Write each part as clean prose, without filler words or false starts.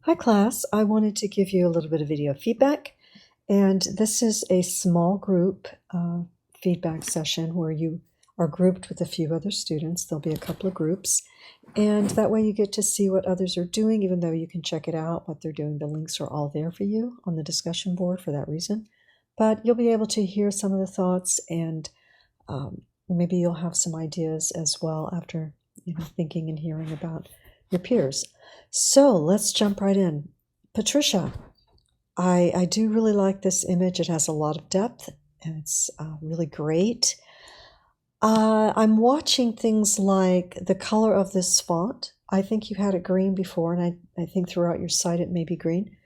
Hi class, I wanted to give you a little bit of video feedback, and this is a small group feedback session where you are grouped with a few other students. There'll be a couple of groups, and that way you get to see what others are doing, even though you can check it out, what they're doing. The links are all there for you on the discussion board for that reason, but you'll be able to hear some of the thoughts, and maybe you'll have some ideas as well after thinking and hearing about your peers. So let's jump right in. Patricia, I do really like this image. It has a lot of depth and it's really great. I'm watching things like the color of this font. I think you had it green before, and I think throughout your site it may be green.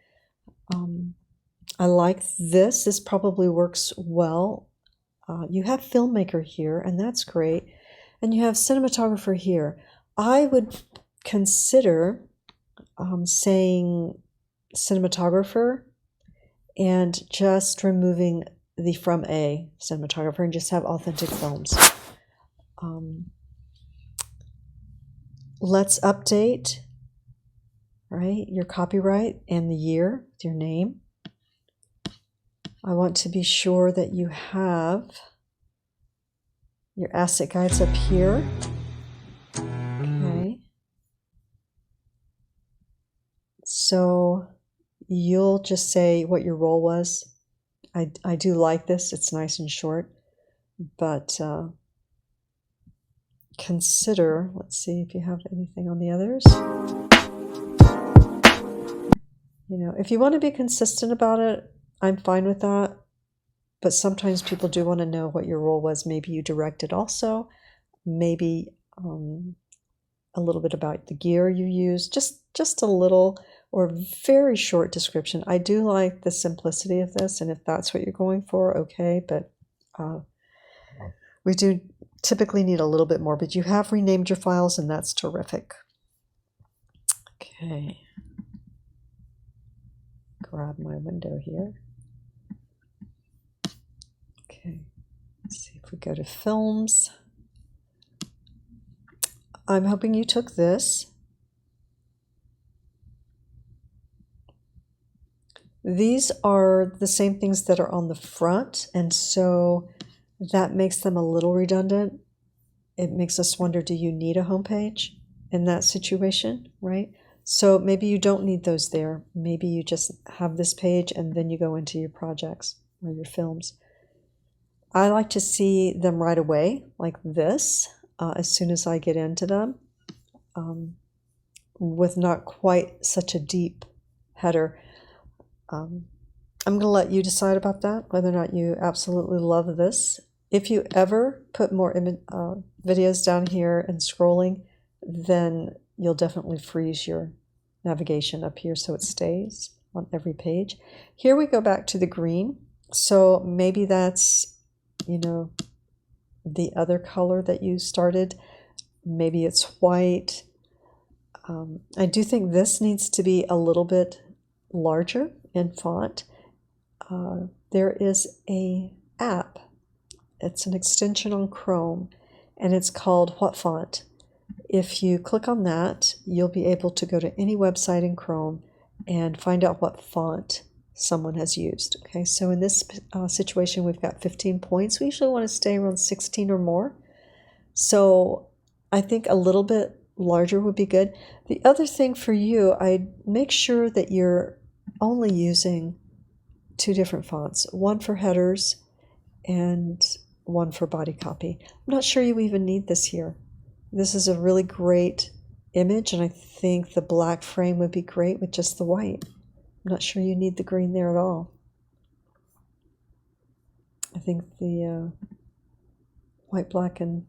I like this. This probably works well. You have filmmaker here, and that's great. And you have cinematographer here. I would consider saying cinematographer and just removing the from a cinematographer and just have authentic films. Let's update, right, your copyright and the year with your name. I want to be sure that you have your asset guides up here. Okay. So you'll just say what your role was. I do like this. It's nice and short, but consider, let's see if you have anything on the others. If you want to be consistent about it, I'm fine with that. But sometimes people do want to know what your role was. Maybe you directed also. Maybe a little bit about the gear you used. Just a little or very short description. I do like the simplicity of this, and if that's what you're going for, okay. But we do typically need a little bit more. But you have renamed your files, and that's terrific. Okay. Grab my window here. Okay, let's see if we go to films. I'm hoping you took this. These are the same things that are on the front, and so that makes them a little redundant. It makes us wonder, do you need a home page in that situation, right? So maybe you don't need those there. Maybe you just have this page and then you go into your projects or your films. I like to see them right away, like this, as soon as I get into them, with not quite such a deep header. I'm going to let you decide about that, whether or not you absolutely love this. If you ever put more videos down here and scrolling, then you'll definitely freeze your navigation up here so it stays on every page. Here we go back to the green. So maybe that's, the other color that you started. Maybe it's white. I do think this needs to be a little bit larger in font. There is a app. It's an extension on Chrome, and it's called What Font. If you click on that, you'll be able to go to any website in Chrome and find out what font someone has used. Okay, so in this situation, we've got 15 points. We usually want to stay around 16 or more. So I think a little bit larger would be good. The other thing for you, I'd make sure that you're only using 2 different fonts, one for headers and one for body copy. I'm not sure you even need this here. This is a really great image, and I think the black frame would be great with just the white. I'm not sure you need the green there at all. I think the white, black, and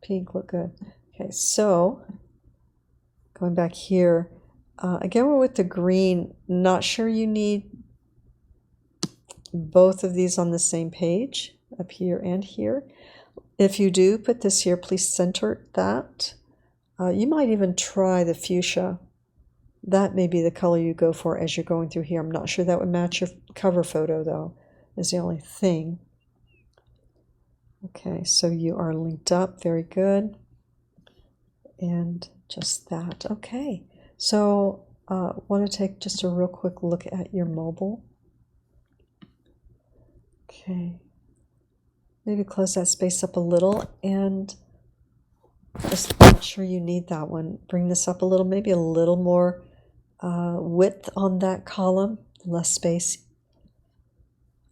pink look good. Okay, so going back here, again, we're with the green. Not sure you need both of these on the same page, up here and here. If you do put this here, please center that. You might even try the fuchsia. That may be the color you go for as you're going through here. I'm not sure that would match your cover photo, though, is the only thing. Okay, so you are linked up. Very good. And just that. Okay, so want to take just a real quick look at your mobile. Okay. Maybe close that space up a little and just make sure you need that one. Bring this up a little, maybe a little more width on that column, less space.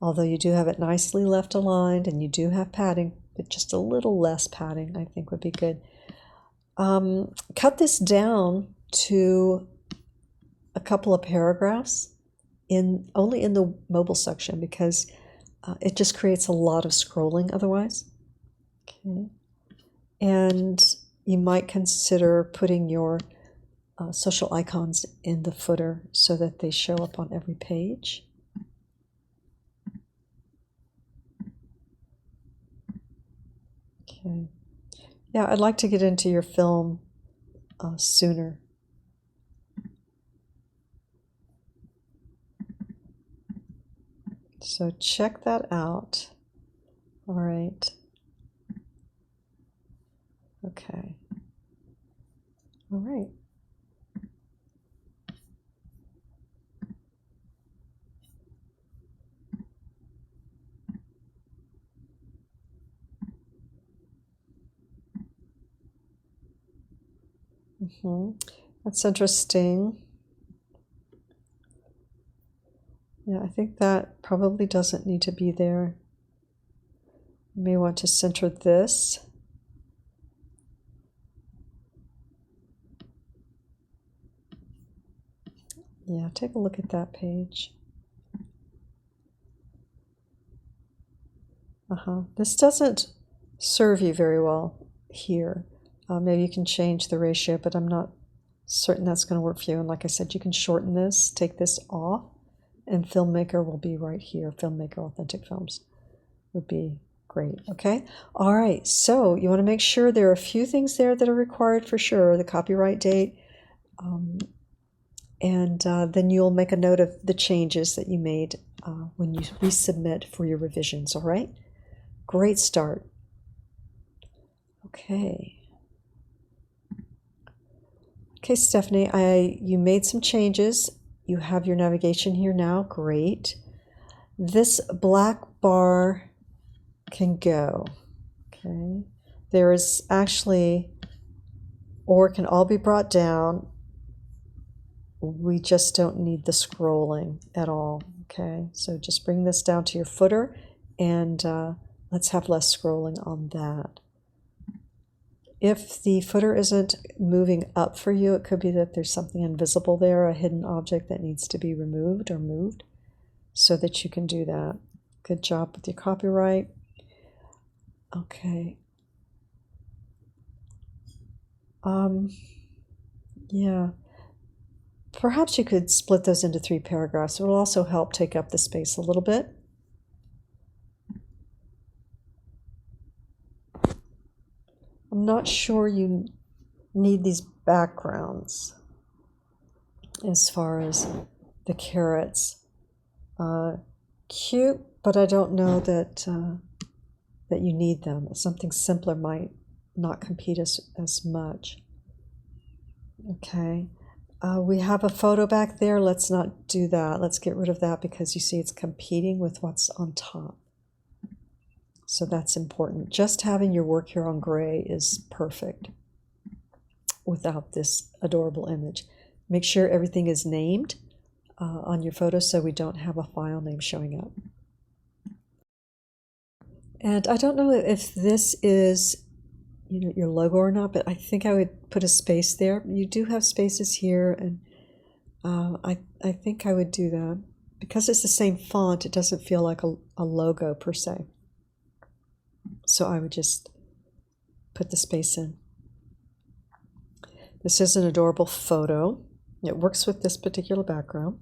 Although you do have it nicely left aligned and you do have padding, but just a little less padding I think would be good. Cut this down to a couple of paragraphs only in the mobile section because it just creates a lot of scrolling otherwise. Okay. And you might consider putting your social icons in the footer so that they show up on every page. Okay. Yeah, I'd like to get into your film sooner. So check that out. All right. Okay. All right. That's interesting. Yeah, I think that probably doesn't need to be there. You may want to center this. Yeah, take a look at that page. This doesn't serve you very well here. Maybe you can change the ratio, but I'm not certain that's going to work for you. And like I said, you can shorten this, take this off, and Filmmaker will be right here. Filmmaker Authentic Films would be great. Okay. All right. So you want to make sure there are a few things there that are required for sure. The copyright date. And then you'll make a note of the changes that you made when you resubmit for your revisions. All right. Great start. Okay. Okay, Stephanie, you made some changes. You have your navigation here now. Great. This black bar can go. Okay. There is actually, or it can all be brought down. We just don't need the scrolling at all. Okay. So just bring this down to your footer and let's have less scrolling on that. If the footer isn't moving up for you, it could be that there's something invisible there, a hidden object that needs to be removed or moved so that you can do that. Good job with your copyright. Okay. Yeah. Perhaps you could split those into 3 paragraphs. It will also help take up the space a little bit. I'm not sure you need these backgrounds as far as the carrots. Cute, but I don't know that that you need them. Something simpler might not compete as much. Okay. We have a photo back there. Let's not do that. Let's get rid of that because you see it's competing with what's on top. So that's important. Just having your work here on gray is perfect without this adorable image. Make sure everything is named on your photo so we don't have a file name showing up. And I don't know if this is your logo or not, but I think I would put a space there. You do have spaces here, and I think I would do that. Because it's the same font, it doesn't feel like a logo per se. So I would just put the space in. This is an adorable photo. It works with this particular background.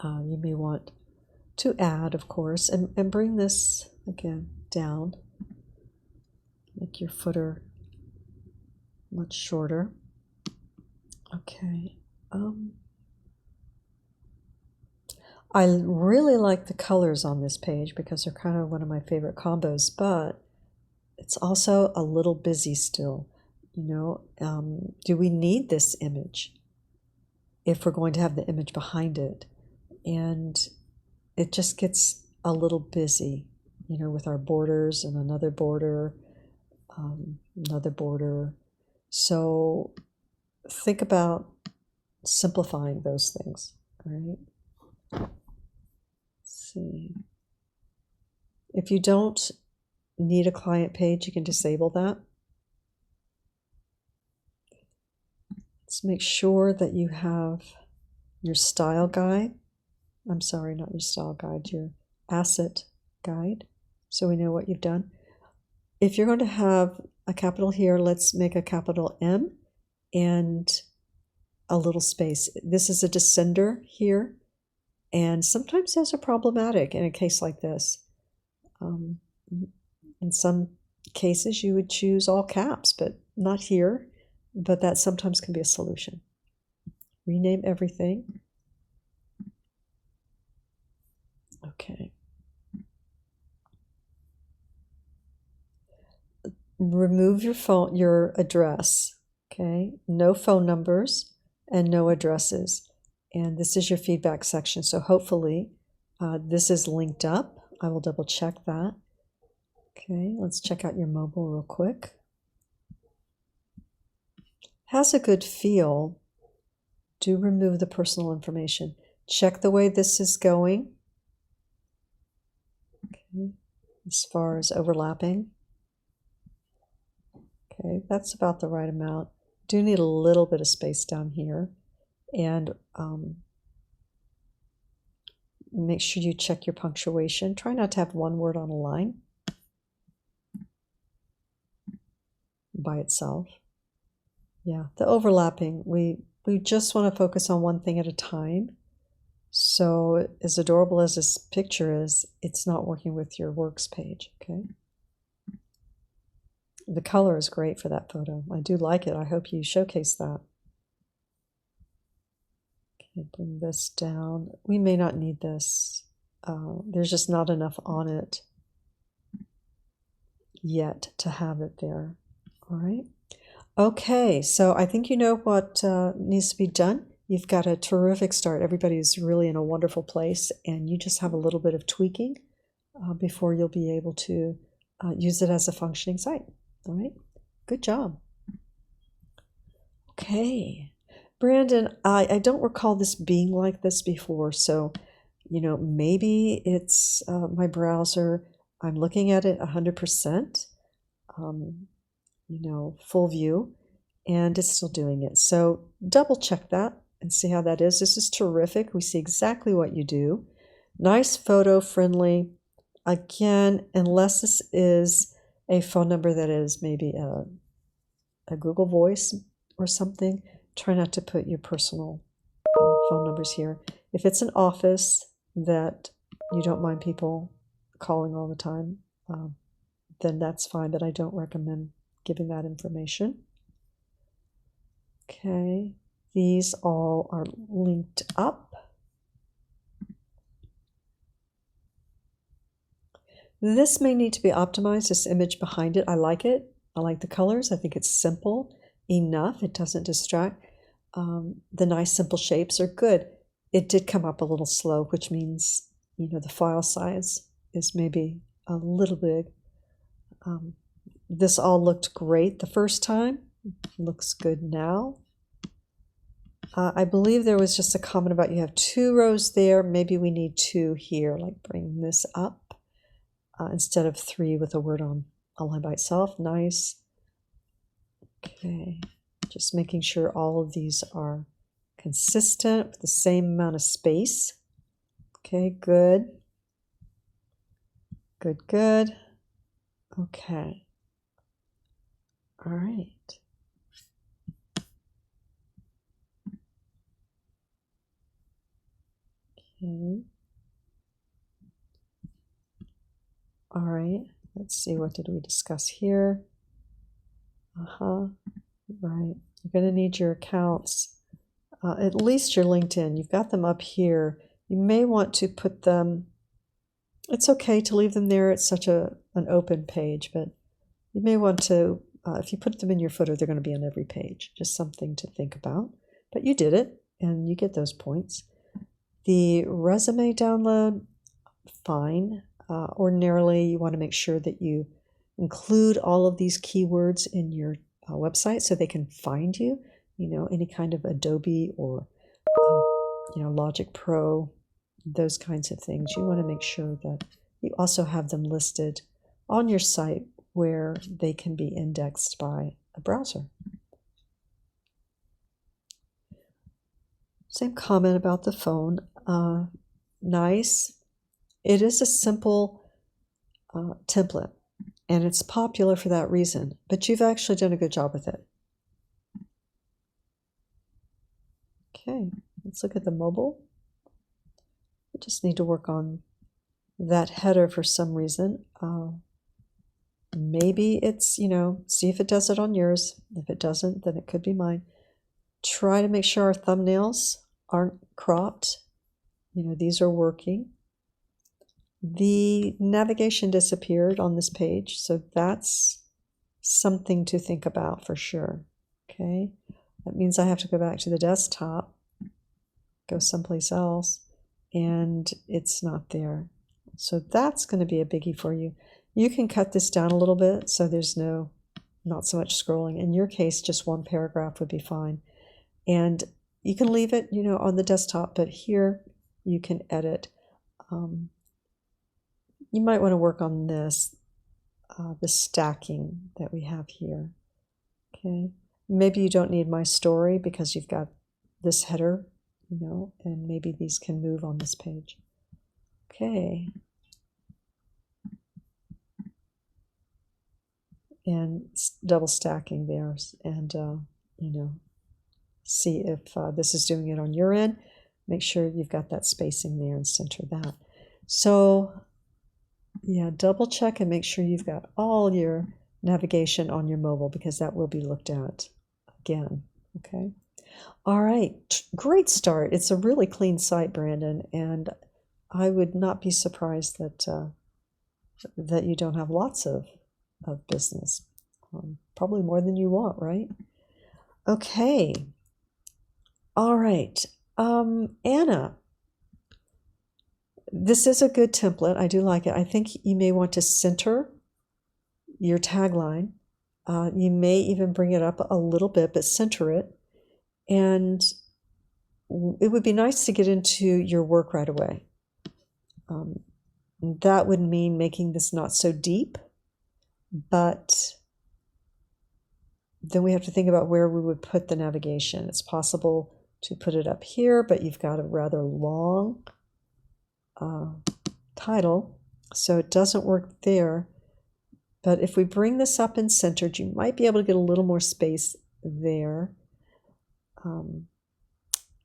You may want to add, of course, and bring this, again, down. Make your footer much shorter. Okay. I really like the colors on this page because they're kind of one of my favorite combos, but it's also a little busy still. Do we need this image? if we're going to have the image behind it. And it just gets a little busy, you know, with our borders and another border. So think about simplifying those things, right? Let's see. If you don't need a client page, you can disable that. Let's make sure that you have your style guide. I'm sorry, not your style guide, your asset guide, so we know what you've done. If you're going to have a capital here, let's make a capital M and a little space. This is a descender here, and sometimes those are problematic in a case like this. In some cases, you would choose all caps, but not here. But that sometimes can be a solution. Rename everything. Okay. Remove your address. Okay. No phone numbers and no addresses. And this is your feedback section. So hopefully this is linked up. I will double check that. Okay. Let's check out your mobile real quick. Has a good feel. Do remove the personal information. Check the way this is going. Okay. As far as overlapping. Okay, that's about the right amount. Do need a little bit of space down here. And make sure you check your punctuation. Try not to have one word on a line by itself. Yeah, the overlapping, we just want to focus on one thing at a time. So as adorable as this picture is, it's not working with your works page, okay? The color is great for that photo. I do like it. I hope you showcase that. Okay, bring this down. We may not need this. There's just not enough on it yet to have it there. All right. Okay, so I think you know what needs to be done. You've got a terrific start. Everybody's really in a wonderful place, and you just have a little bit of tweaking before you'll be able to use it as a functioning site. All right, good job. Okay, Brandon, I don't recall this being like this before, so you know, maybe it's my browser. I'm looking at it 100%. You know, full view, and it's still doing it. So double check that and see how that is. This is terrific. We see exactly what you do. Nice photo, friendly. Again, unless this is a phone number that is maybe a Google Voice or something, try not to put your personal phone numbers here. If it's an office that you don't mind people calling all the time, then that's fine, but I don't recommend giving that information. Okay, these all are linked up. This may need to be optimized, this image behind it. I like it. I like the colors. I think it's simple enough. It doesn't distract. The nice simple shapes are good. It did come up a little slow, which means, you know, the file size is maybe a little big. This all looked great the first time. Looks good now. I believe there was just a comment about you have 2 rows there. Maybe we need 2 here, like bring this up instead of 3 with a word on a line by itself. Nice. Okay, just making sure all of these are consistent with the same amount of space. Okay, good. Good, good. Okay. All right. Okay. All right. Let's see, what did we discuss here? Right. You're going to need your accounts, at least your LinkedIn. You've got them up here. You may want to put them, it's okay to leave them there. It's such an open page, but you may want to, if you put them in your footer, they're going to be on every page. Just something to think about. But you did it. and you get those points. The resume download, fine. Ordinarily, you want to make sure that you include all of these keywords in your website so they can find you. Any kind of Adobe or Logic Pro, those kinds of things. You want to make sure that you also have them listed on your site where they can be indexed by a browser. Same comment about the phone. Nice. It is a simple template, and it's popular for that reason, but you've actually done a good job with it. Okay, let's look at the mobile. We just need to work on that header for some reason. Maybe it's, see if it does it on yours. If it doesn't, then it could be mine. Try to make sure our thumbnails aren't cropped. These are working. The navigation disappeared on this page, so that's something to think about for sure. Okay, that means I have to go back to the desktop, go someplace else, and it's not there. So that's going to be a biggie for you. You can cut this down a little bit so there's not so much scrolling. In your case, just one paragraph would be fine. And you can leave it, on the desktop, but here you can edit. You might want to work on this, the stacking that we have here. Okay, maybe you don't need my story because you've got this header, and maybe these can move on this page. Okay. And double stacking there, and see if this is doing it on your end. Make sure you've got that spacing there and center that. So yeah, double check and make sure you've got all your navigation on your mobile, because that will be looked at again. Okay. All right. Great start. It's a really clean site, Brandon, and I would not be surprised that you don't have lots of business. Probably more than you want, right? Okay. All right. Anna, this is a good template. I do like it. I think you may want to center your tagline. You may even bring it up a little bit, but center it. And it would be nice to get into your work right away. That would mean making this not so deep, but then we have to think about where we would put the navigation. It's possible to put it up here, but you've got a rather long title, so it doesn't work there. But if we bring this up and centered, you might be able to get a little more space there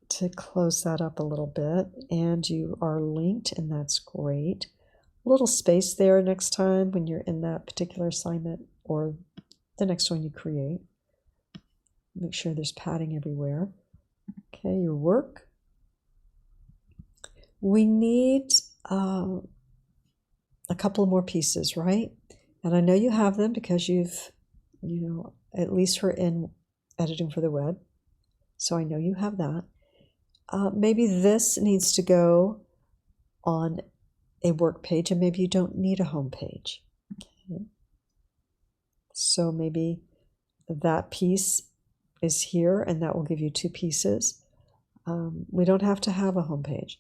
to close that up a little bit. And you are linked, and that's great. A little space there next time when you're in that particular assignment or the next one you create. Make sure there's padding everywhere. Okay, your work. We need a couple more pieces, right? And I know you have them because you've, at least were in editing for the web. So I know you have that. Maybe this needs to go on a work page, and maybe you don't need a home page. Okay. So maybe that piece is here, and that will give you two pieces. We don't have to have a home page,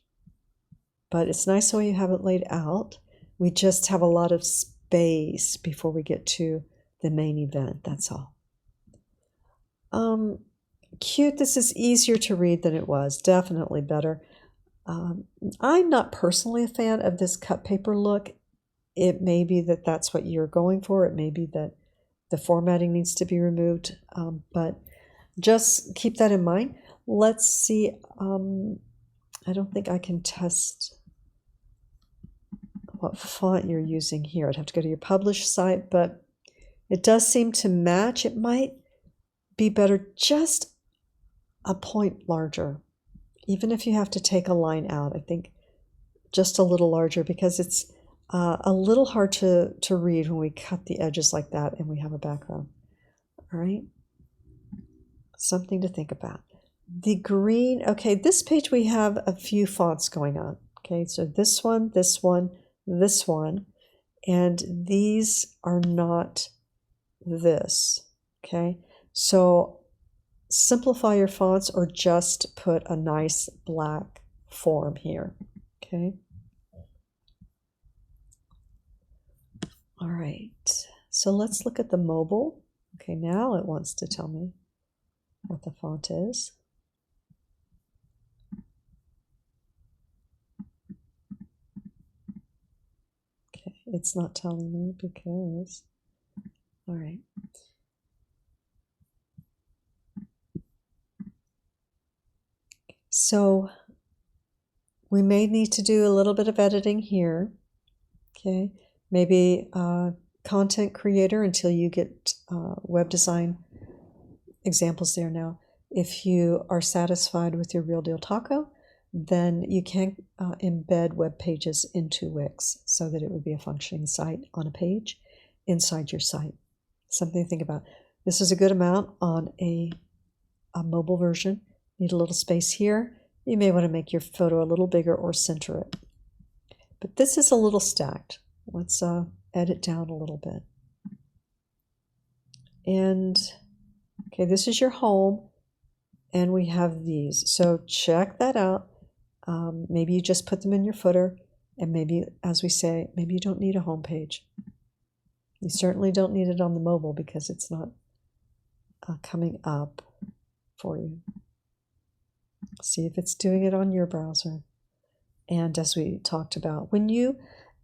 but it's nice the way you have it laid out. We just have a lot of space before we get to the main event. That's all. Cute. This is easier to read than it was. Definitely better. I'm not personally a fan of this cut paper look. It may be that that's what you're going for. It may be that the formatting needs to be removed, but just keep that in mind. Let's see. I don't think I can test what font you're using here. I'd have to go to your published site, but it does seem to match. It might be better just a point larger, even if you have to take a line out. I think just a little larger, because it's a little hard to read when we cut the edges like that and we have a background. All right, something to think about. The green, okay, this page we have a few fonts going on. Okay, so this one, this one, this one, and these are not this. Okay, so simplify your fonts or just put a nice black form here. Okay. All right, so let's look at the mobile. Okay, now it wants to tell me what the font is. Okay, it's not telling me because, all right. So we may need to do a little bit of editing here. Okay, maybe content creator until you get web design examples there now. If you are satisfied with your Real Deal Taco, then you can embed web pages into Wix so that it would be a functioning site on a page inside your site. Something to think about. This is a good amount on a mobile version. Need a little space here. You may want to make your photo a little bigger or center it. But this is a little stacked. Let's edit down a little bit. And okay, this is your home, and we have these. So check that out. Maybe you just put them in your footer, and maybe, as we say, maybe you don't need a home page. You certainly don't need it on the mobile because it's not coming up for you. See if it's doing it on your browser. And as we talked about, when you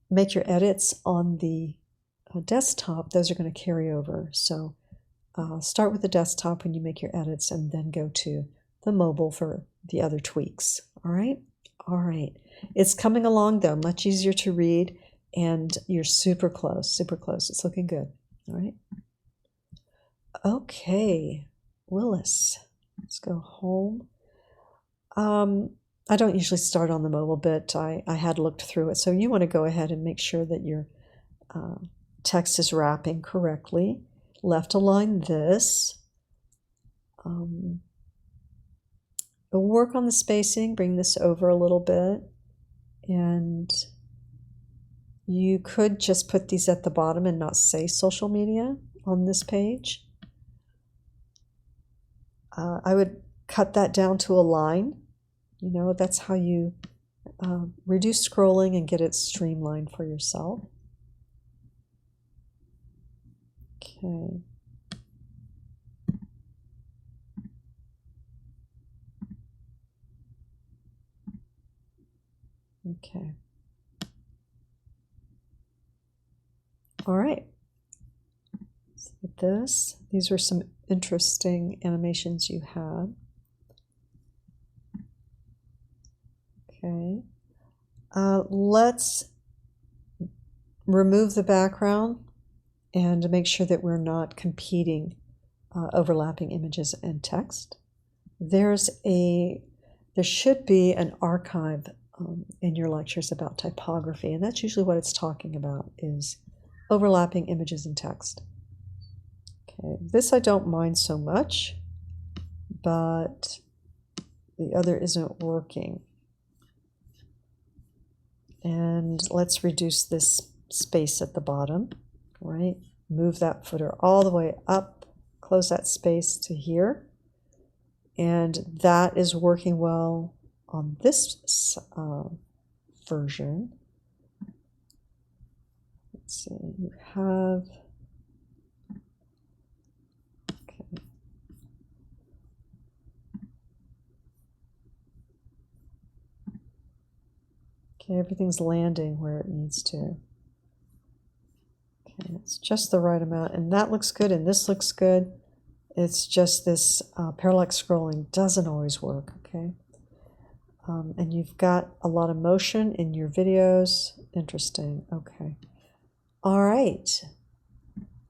make your edits on the desktop, those are going to carry over. So start with the desktop when you make your edits and then go to the mobile for the other tweaks. All right? All right. It's coming along, though, much easier to read, and you're super close, super close. It's looking good. All right? Okay, Willis. Let's go home. I don't usually start on the mobile bit. I had looked through it. So you want to go ahead and make sure that your text is wrapping correctly. Left align this. Work on the spacing. Bring this over a little bit. And you could just put these at the bottom and not say social media on this page. I would cut that down to a line. You know, that's how you reduce scrolling and get it streamlined for yourself. Okay. Okay. All right. So with these were some interesting animations you had. Okay. Let's remove the background and make sure that we're not competing overlapping images and text. There should be an archive in your lectures about typography, and that's usually what it's talking about, is overlapping images and text. Okay, this I don't mind so much, but the other isn't working. And let's reduce this space at the bottom, right? Move that footer all the way up, close that space to here. And that is working well on this version. Let's see, you have, okay. Okay, everything's landing where it needs to. Okay, it's just the right amount, and that looks good, and this looks good. It's just this parallax scrolling doesn't always work, okay? And you've got a lot of motion in your videos. Interesting, okay. All right.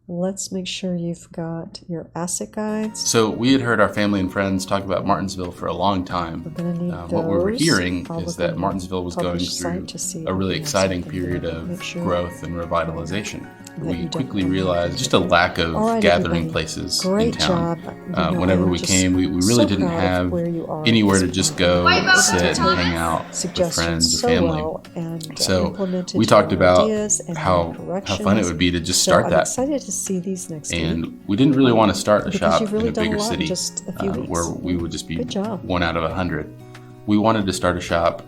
let's make sure you've got your asset guides. So we had heard our family and friends talk about Martinsville for a long time. We're going to need those. What we were hearing I'll is look on that the Martinsville was going published through site to see a really if that's exciting something period that of make sure growth and revitalization. that We you don't quickly come realized back. just a lack of All right, gathering everybody. places Great in town. job. You know, Whenever I'm we just came, we really so didn't proud of have where you are at anywhere this to just point. go You're able to sit and take hang out with suggestions friends or so family. well and So implemented we talked your about ideas and how your fun it would be to just start I'm that. excited to see these next week. And we didn't really want to start a Because shop you've really in a done a bigger lot in city just a few weeks. where we would just be Good job. 1 out of 100. We wanted to start a shop